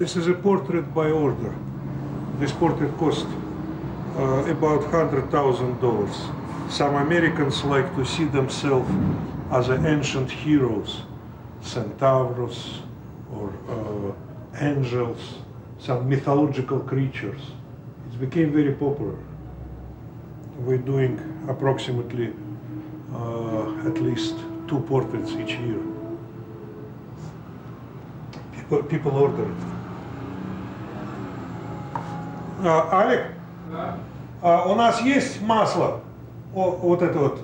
This is a portrait by order. This portrait cost about $100,000. Some Americans like to see themselves as ancient heroes, centaurs or angels, some mythological creatures. It became very popular. We're doing approximately at least 2 portraits each year. People order it. Алек, у нас есть масло? Вот это вот.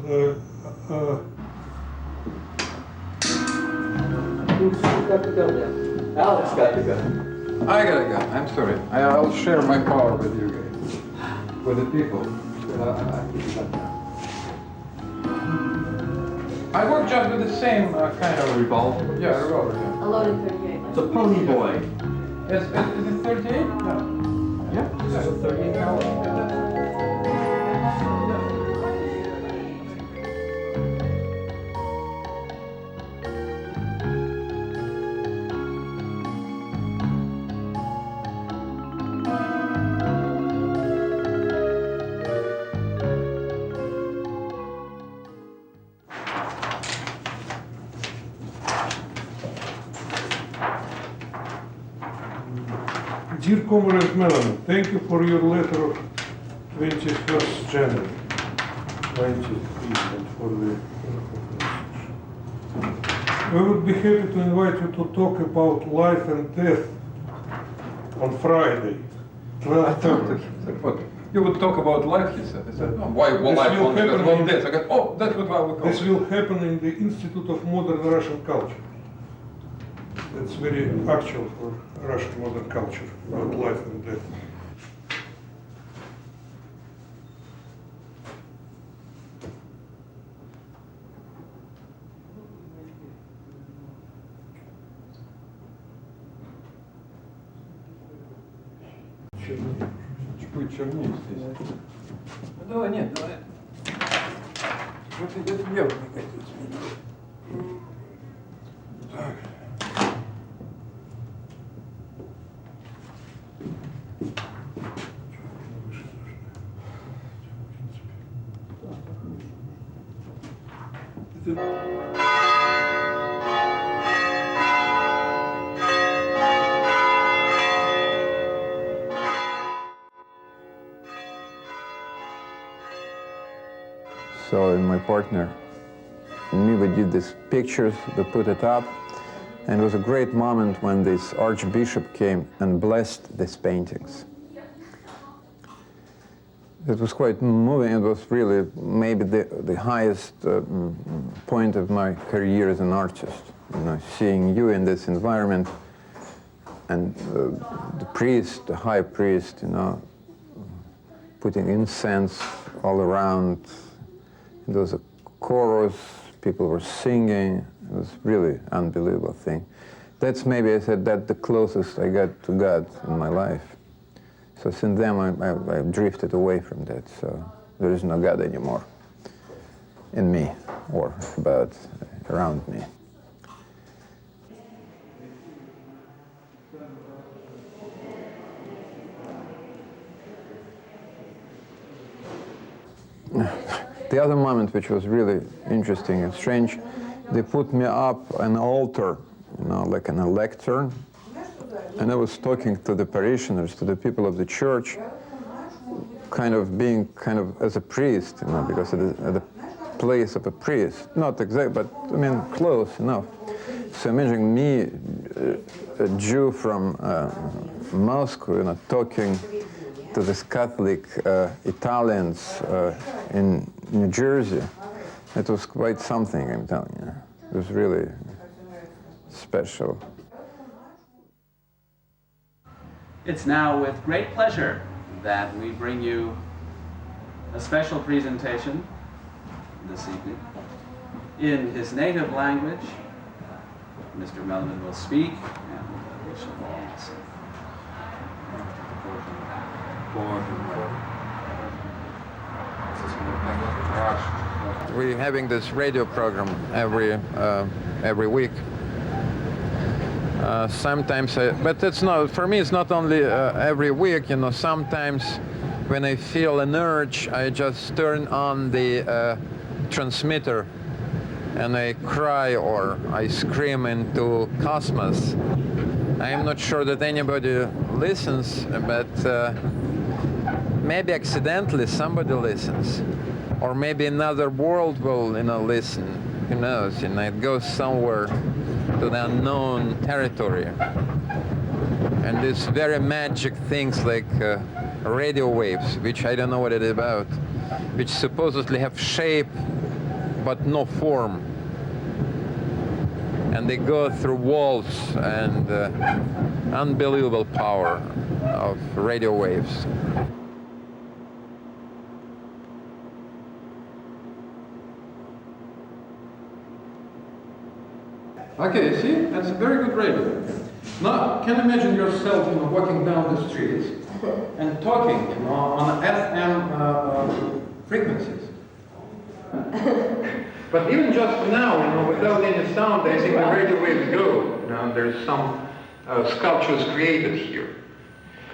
Alex got to go. I gotta go. I'm sorry. I'll share my power with you guys, with the people. I work just with the same kind of revolver. Yeah, revolver. Yeah. A loaded 38. It's a pony boy. Is it 38? No. Yeah, this is a 38 caliber. Dear Komar and Melamid, thank you for your letter of 21st January, 93, and for the message. We would be happy to invite you to talk about life and death on Friday, 12:30. You would talk about life, he said. I said, oh, why life will only happen one in- death? I got, oh, that's what I would call This it. will happen in the Institute of Modern Russian Culture. It's very actual for Russian modern culture, about life and death. Чуть чернее здесь. Ну давай, нет, давай. Вот это дело, мне кажется. Так. So my partner and me, we did these pictures, we put it up, and it was a great moment when this archbishop came and blessed these paintings. It was quite moving. It was really maybe the highest point of my career as an artist. You know, seeing you in this environment, and the priest, the high priest, you know, putting incense all around. There was a chorus, people were singing. It was really unbelievable thing. That's maybe, I said, that the closest I got to God in my life. So since then, I drifted away from that. So there is no God anymore in me or about around me. The other moment, which was really interesting and strange, they put me up an altar, you know, like an lectern, and I was talking to the parishioners, to the people of the church, kind of being as a priest, you know, because at the place of a priest, not exact, but I mean close enough. So imagine me, a Jew from Moscow, you know, talking to these Catholic Italians in New Jersey. It was quite something, I'm telling you. It was really special. It's now with great pleasure that we bring you a special presentation this evening. In his native language, Mr. Melamid will speak, and we shall all listen. We're having this radio program every week, Sometimes, but it's not, for me it's not only every week, you know, sometimes when I feel an urge, I just turn on the transmitter and I cry or I scream into cosmos. I am not sure that anybody listens, but maybe accidentally somebody listens. Or maybe another world will, you know, listen. Who knows? You know, it goes somewhere to the unknown territory. And these very magic things like radio waves, which I don't know what it is about, which supposedly have shape but no form. And they go through walls, and unbelievable power of radio waves. Okay, see, that's a very good radio. Now, can you imagine yourself, you know, walking down the streets and talking, you know, on FM frequencies? But even just now, you know, without any sound, I think the radio waves go. You know, there's some sculptures created here.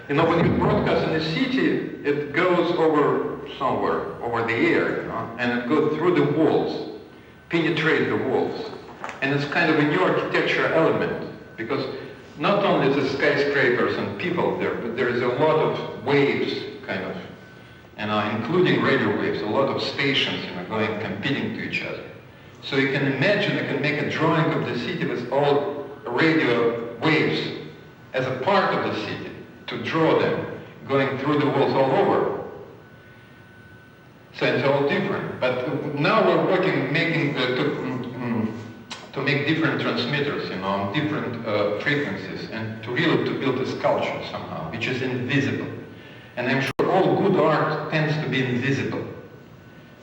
You know, when you broadcast in the city, it goes over somewhere, over the air, you know, and it goes through the walls, penetrate the walls. And it's kind of a new architecture element, because not only the skyscrapers and people there, but there is a lot of waves, kind of, and including radio waves, a lot of stations, you know, going, competing to each other. So you can imagine, you can make a drawing of the city with all radio waves as a part of the city, to draw them, going through the walls all over. So it's all different. But now we're working, making to make different transmitters, you know, on different frequencies, and to really to build a sculpture somehow, which is invisible. And I'm sure all good art tends to be invisible.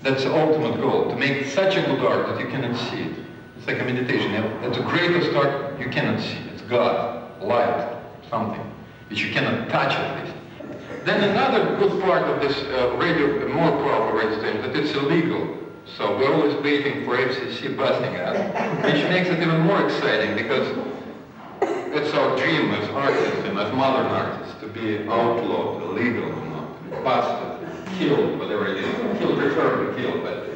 That's the ultimate goal, to make such a good art that you cannot see it. It's like a meditation. That's the greatest art you cannot see. It's God, light, something, which you cannot touch at least. Then another good part of this radio, more powerful radio station, that it's illegal. So we're always waiting for FCC busting us, which makes it even more exciting, because it's our dream as artists and as modern artists to be outlawed, illegal, you know, to be busted, killed, whatever it is. Killed, preferably killed, but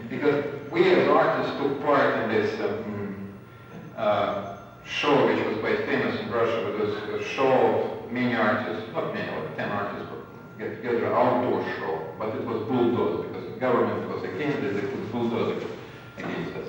because we as artists took part in this show, which was quite famous in Russia. It was a show of many artists, not many, like 10 artists, but get together, outdoor show, but it was bulldozed because the government was against it, they put bulldozers against us.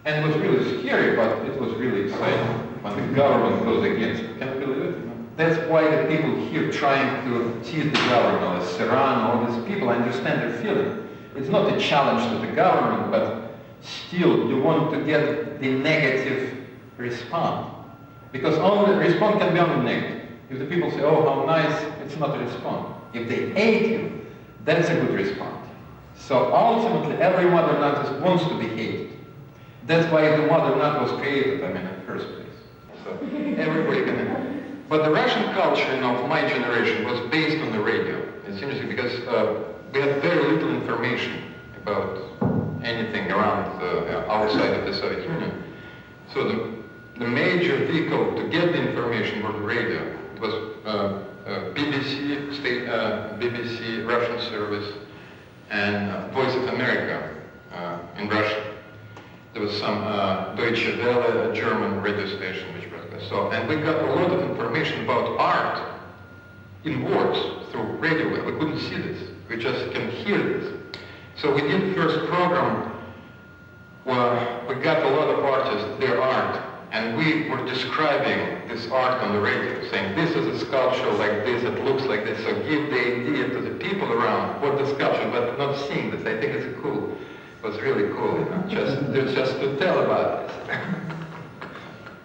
And it was really scary, but it was really exciting when the government goes against it. Can you believe it? That's why the people here trying to tease the government, like Serrano, all these people, I understand their feeling. It's not a challenge to the government, but still you want to get the negative response. Because only response can be only negative. If the people say, oh, how nice, it's not a response. If they hate you, that's a good response. So ultimately, every modern artist wants to be hated. That's why the modern art was created, I mean, in the first place. So everybody can. But the Russian culture, you know, of my generation was based on the radio. It's interesting because we had very little information about anything around outside of the Soviet Union. So the major vehicle to get the information was the radio. It was BBC Russian service and Voice of America in Russia. There was some Deutsche Welle, a German radio station, which broadcast. So, and we got a lot of information about art in words through radio wave. We couldn't see this. We just can hear this. So we did first program where we got a lot of artists, their art, and we were describing this art on the radio, saying this is a sculpture like this, it looks like this, so give the idea to the people around what the sculpture, but not seeing this. I think it's cool. It was really cool, you know, just to tell about this.